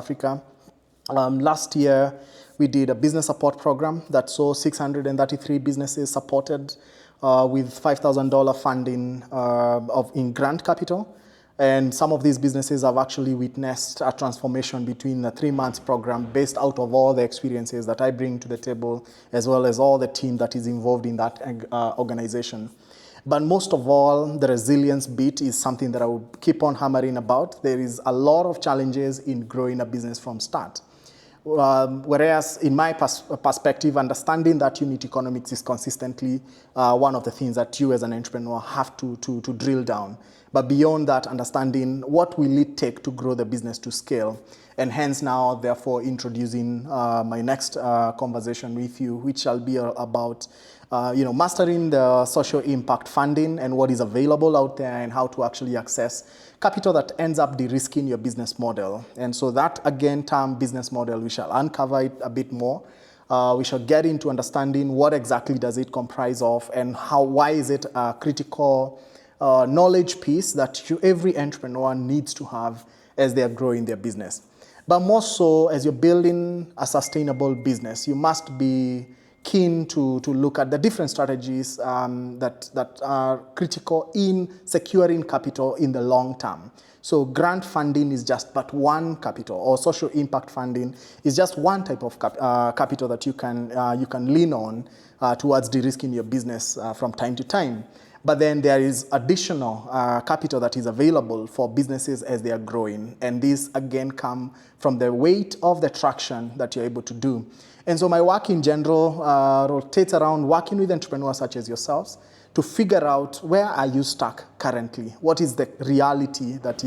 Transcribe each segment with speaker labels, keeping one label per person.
Speaker 1: Africa. Last year, we did a business support program that saw 633 businesses supported with $5,000 funding in grant capital. And some of these businesses have actually witnessed a transformation between the 3-month program based out of all the experiences that I bring to the table, as well as all the team that is involved in that organization. But most of all, the resilience bit is something that I will keep on hammering about. There is a lot of challenges in growing a business from start. Whereas in my perspective, understanding that unit economics is consistently one of the things that you as an entrepreneur have to drill down. But beyond that, understanding what will it take to grow the business to scale. And hence now, therefore, introducing my next conversation with you, which shall be about mastering the social impact funding and what is available out there and how to actually access capital that ends up de-risking your business model. And so that, again, term business model, we shall uncover it a bit more. We shall get into understanding what exactly does it comprise of and why is it a critical knowledge piece that every entrepreneur needs to have as they are growing their business. But more so, as you're building a sustainable business, you must be keen to look at the different strategies that are critical in securing capital in the long term. So grant funding is just but one capital, or social impact funding is just one type of capital that you can lean on towards de-risking your business from time to time. But then there is additional capital that is available for businesses as they are growing. And these, again, come from the weight of the traction that you're able to do. And so my work in general rotates around working with entrepreneurs such as yourselves to figure out where are you stuck currently? What is the reality that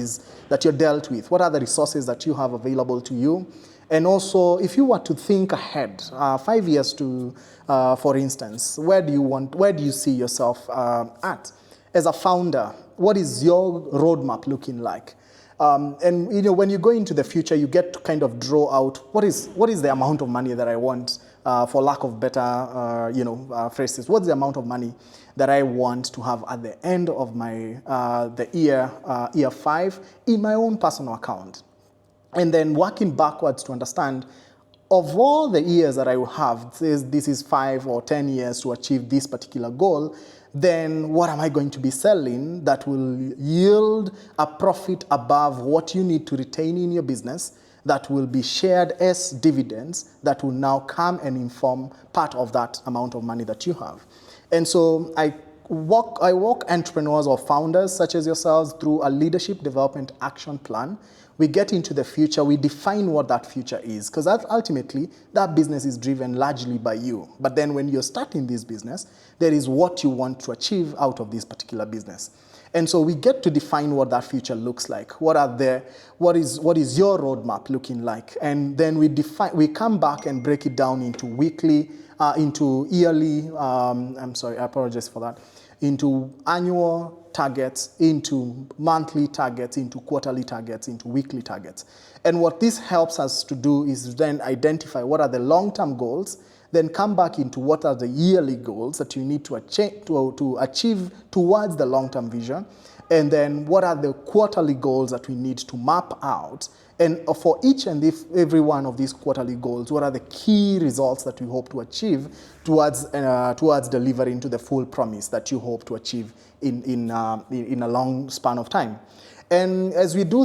Speaker 1: you're dealt with? What are the resources that you have available to you? And also, if you were to think ahead, 5 years for instance, where do you see yourself at? As a founder, what is your roadmap looking like? And when you go into the future, you get to kind of draw out what is the amount of money that I want, for lack of better phrases. What's the amount of money that I want to have at the end of my year 5 in my own personal account? And then working backwards to understand, of all the years that I will have, this is 5 or 10 years to achieve this particular goal, then what am I going to be selling that will yield a profit above what you need to retain in your business, that will be shared as dividends, that will now come and inform part of that amount of money that you have. And so I walk entrepreneurs or founders such as yourselves through a leadership development action plan. We get into the future, we define what that future is, because ultimately that business is driven largely by you. But then when you're starting this business, there is what you want to achieve out of this particular business. And so we get to define what that future looks like. What is your roadmap looking like? And then we come back and break it down into weekly, into yearly, I apologize for that, into annual targets, into monthly targets, into quarterly targets, into weekly targets. And what this helps us to do is then identify what are the long-term goals, then come back into what are the yearly goals that you need to achieve towards the long-term vision, and then what are the quarterly goals that we need to map out. And for each and every one of these quarterly goals, what are the key results that we hope to achieve towards delivering to the full promise that you hope to achieve in a long span of time. And as we do